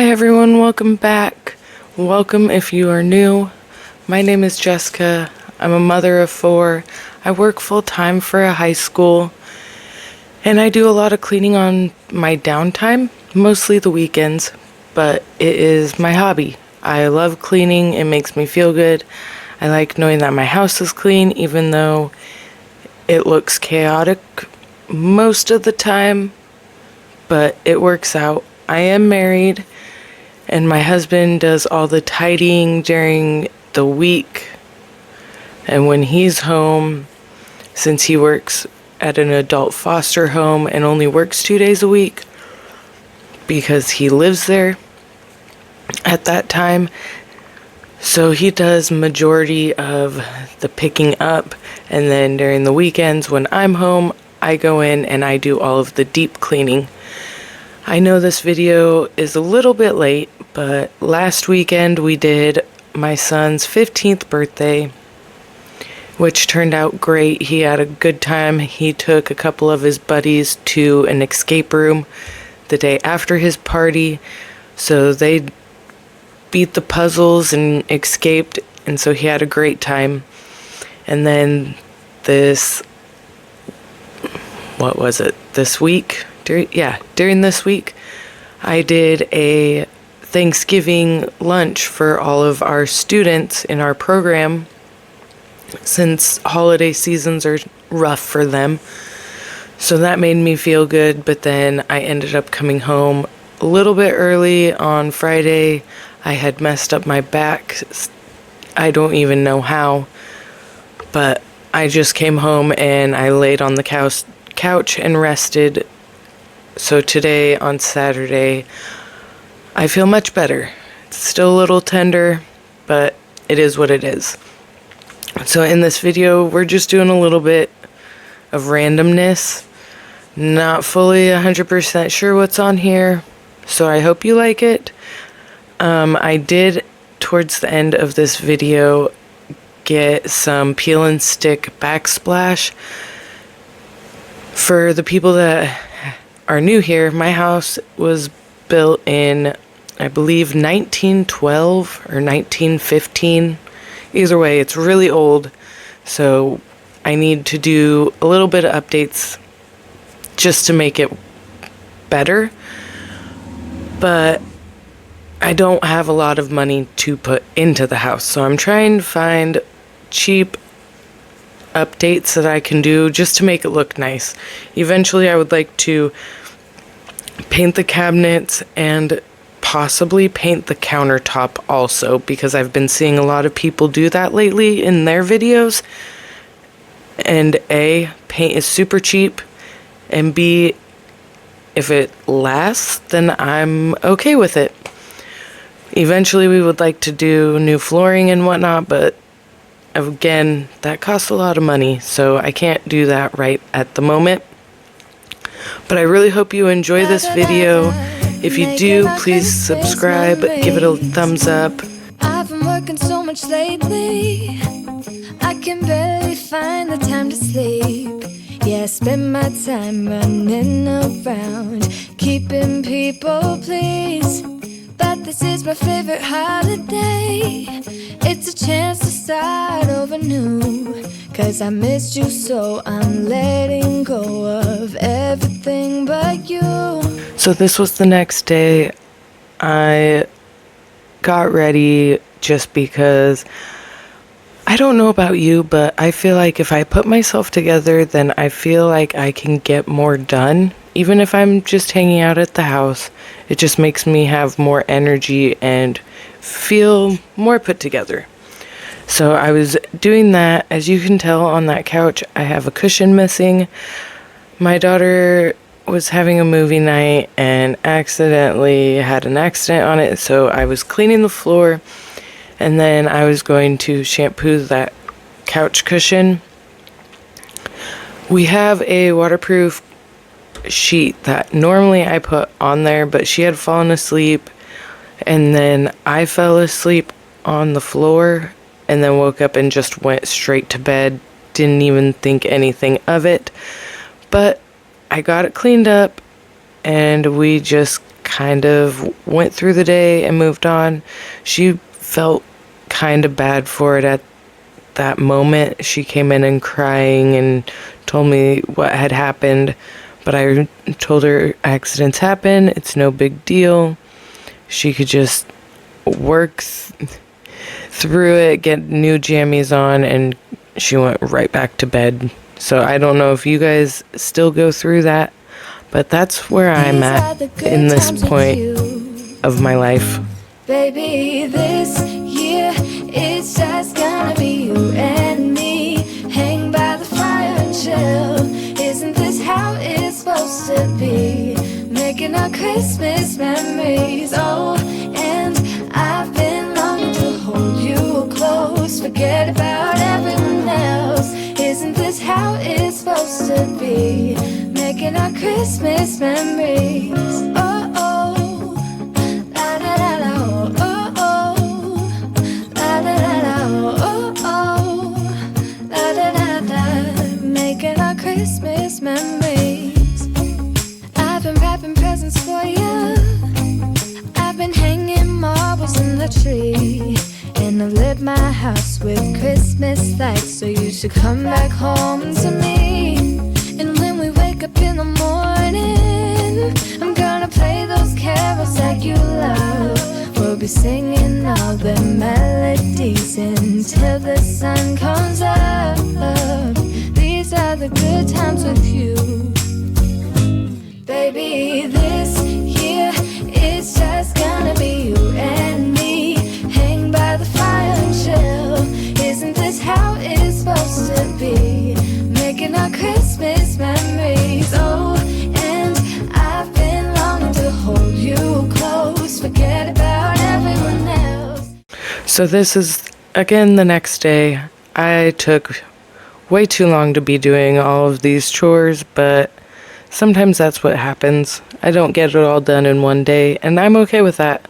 Hi everyone, welcome back. Welcome if you are new. My name is Jessica. I'm a mother of 4. I work full-time for a high school, and I do a lot of cleaning on my downtime, mostly the weekends, but it is my hobby. I love cleaning. It makes me feel good. I like knowing that my house is clean, even though it looks chaotic most of the time, but it works out. I am married, and my husband does all the tidying during the week. And when he's home, since he works at an adult foster home and only works 2 days a week because he lives there at that time, so he does majority of the picking up, and then during the weekends when I'm home, I go in and I do all of the deep cleaning. I know this video is a little bit late, but last weekend we did my son's 15th birthday, which turned out great. He had a good time. He took a couple of his buddies to an escape room the day after his party, so they beat the puzzles and escaped, and so he had a great time. And then this week? During this week, I did a Thanksgiving lunch for all of our students in our program, since holiday seasons are rough for them. So that made me feel good, but then I ended up coming home a little bit early on Friday. I had messed up my back. I don't even know how, but I just came home and I laid on the couch and rested. So today, on Saturday, I feel much better. It's still a little tender, but it is what it is. So in this video, we're just doing a little bit of randomness. Not fully 100% sure what's on here, so I hope you like it. I did, towards the end of this video, get some peel and stick backsplash. For the people that are new here, my house was built in, I believe, 1912 or 1915. Either way, it's really old, so I need to do a little bit of updates just to make it better. But I don't have a lot of money to put into the house, so I'm trying to find cheap updates that I can do just to make it look nice. Eventually, I would like to paint the cabinets and possibly paint the countertop also, because I've been seeing a lot of people do that lately in their videos. And A, paint is super cheap, and B, if it lasts, then I'm okay with it. Eventually, we would like to do new flooring and whatnot, but again, that costs a lot of money, so I can't do that right at the moment. But I really hope you enjoy this video. If you do, please subscribe, give it a thumbs up. I've been working so much lately, I can barely find the time to sleep. Yeah, I spend my time running around, keeping people pleased. But this is my favorite holiday. It's a chance to start over new, 'cause I missed you, so I'm letting go of everything but you. So this was the next day. I got ready just because I don't know about you, but I feel like if I put myself together, then I feel like I can get more done. Even if I'm just hanging out at the house, it just makes me have more energy and feel more put together. So I was doing that. As you can tell on that couch, I have a cushion missing. My daughter was having a movie night and accidentally had an accident on it, so I was cleaning the floor, and then I was going to shampoo that couch cushion. We have a waterproof sheet that normally I put on there, but she had fallen asleep, and then I fell asleep on the floor and then woke up and just went straight to bed. Didn't even think anything of it, but I got it cleaned up and we just kind of went through the day and moved on. She felt kind of bad for it at that moment. She came in and crying and told me what had happened, but I told her accidents happen. It's no big deal. She could just work through it, get new jammies on, and she went right back to bed. So I don't know if you guys still go through that, but that's where I'm at in this point of my life. Baby, this year it's just gonna be you and me. Hang by the fire and chill. Isn't this how it's supposed to be? Making our Christmas memories. Oh, and I've been longing to hold you close. Forget about everyone else. Isn't this how it's supposed to be? Making our Christmas memories. Oh, oh, la da da da. Oh, oh, la da da da. Oh, oh, la da da da. Making our Christmas memories. I've been wrapping presents for you. I've been hanging marbles in the tree. And I've lit my house with Christmas lights. So you should come back home to me. And when we wake up in the morning, I'm gonna play those carols that you love. We'll be singing all the melodies until the sun comes up. These are the good times with you. Baby, this year it's just gonna be you and me. Hang by the fire and chill. Isn't this how it's supposed to be? Making our Christmas memories. Oh, and I've been longing to hold you close. Forget about everyone else. So this is, again, the next day. I took way too long to be doing all of these chores, but sometimes that's what happens. I don't get it all done in one day, and I'm okay with that.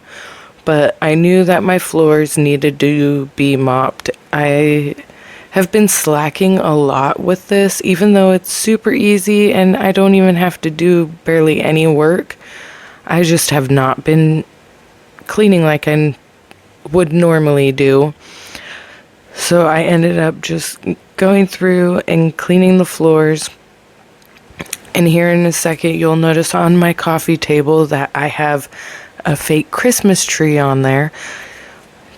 But I knew that my floors needed to be mopped. I have been slacking a lot with this, even though it's super easy and I don't even have to do barely any work. I just have not been cleaning like I would normally do. So I ended up just going through and cleaning the floors. And here in a second, you'll notice on my coffee table that I have a fake Christmas tree on there.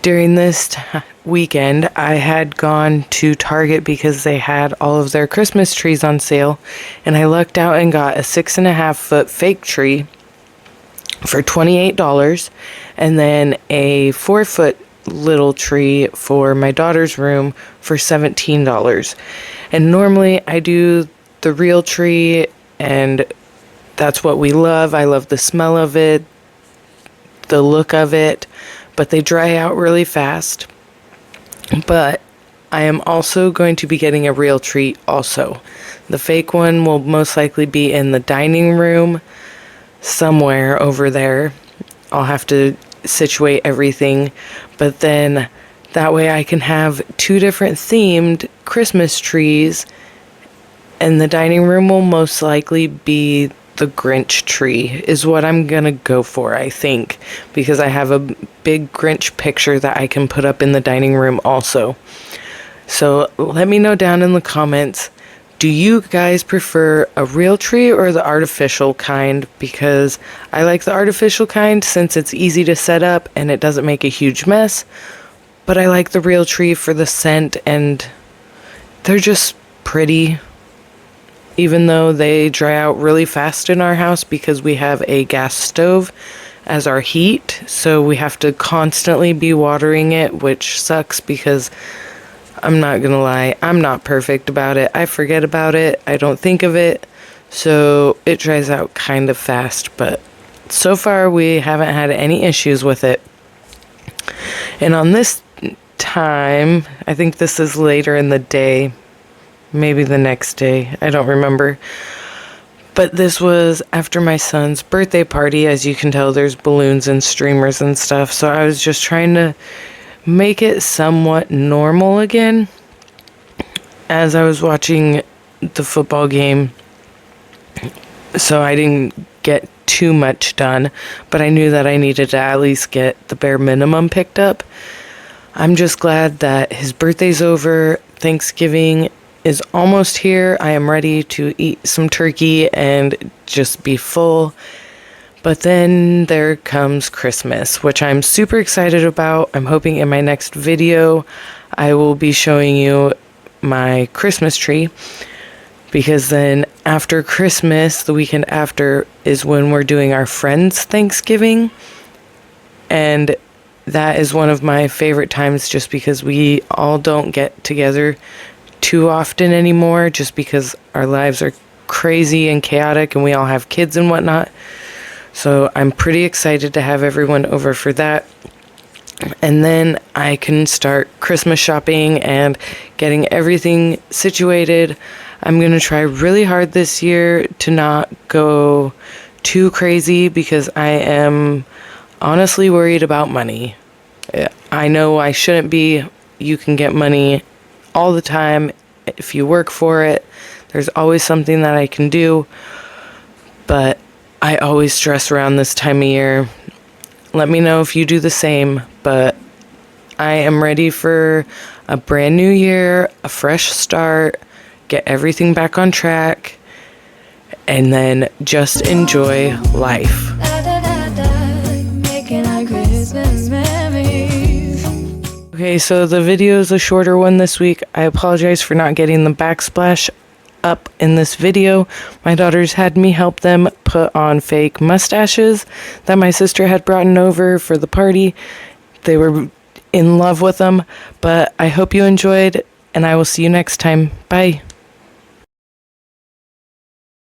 During this weekend, I had gone to Target because they had all of their Christmas trees on sale, and I lucked out and got a 6.5-foot fake tree for $28, and then a 4-foot little tree for my daughter's room for $17. And normally I do the real tree, and that's what we love. I love the smell of it, the look of it, but they dry out really fast. But I am also going to be getting a real tree also. The fake one will most likely be in the dining room somewhere over there. I'll have to situate everything, but then that way I can have 2 different themed Christmas trees, and the dining room will most likely be the Grinch tree is what I'm gonna go for, I think, because I have a big Grinch picture that I can put up in the dining room also. So let me know down in the comments, do you guys prefer a real tree or the artificial kind? Because I like the artificial kind since it's easy to set up and it doesn't make a huge mess, but I like the real tree for the scent, and they're just pretty. Even though they dry out really fast in our house because we have a gas stove as our heat, so we have to constantly be watering it, which sucks because I'm not gonna lie, I'm not perfect about it. I forget about it, I don't think of it, so it dries out kind of fast, but so far we haven't had any issues with it. And on this time, I think this is later in the day, maybe the next day, I don't remember. But this was after my son's birthday party. As you can tell, there's balloons and streamers and stuff. So I was just trying to make it somewhat normal again. As I was watching the football game, so I didn't get too much done, but I knew that I needed to at least get the bare minimum picked up. I'm just glad that his birthday's over. Thanksgiving is almost here. I am ready to eat some turkey and just be full. But then there comes Christmas, which I'm super excited about. I'm hoping in my next video I will be showing you my Christmas tree, because then after Christmas, the weekend after, is when we're doing our friends' Thanksgiving. And that is one of my favorite times, just because we all don't get together too often anymore, just because our lives are crazy and chaotic and we all have kids and whatnot. So I'm pretty excited to have everyone over for that. And then I can start Christmas shopping and getting everything situated. I'm going to try really hard this year to not go too crazy, because I am honestly worried about money. I know I shouldn't be. You can get money all the time if you work for it. There's always something that I can do. But I always stress around this time of year. Let me know if you do the same. But I am ready for a brand new year, a fresh start, get everything back on track, and then just enjoy life. Making our Christmas memories. Okay, so the video is a shorter one this week. I apologize for not getting the backsplash up in this video. My daughters had me help them put on fake mustaches that my sister had brought over for the party. They were in love with them, but I hope you enjoyed, and I will see you next time. Bye.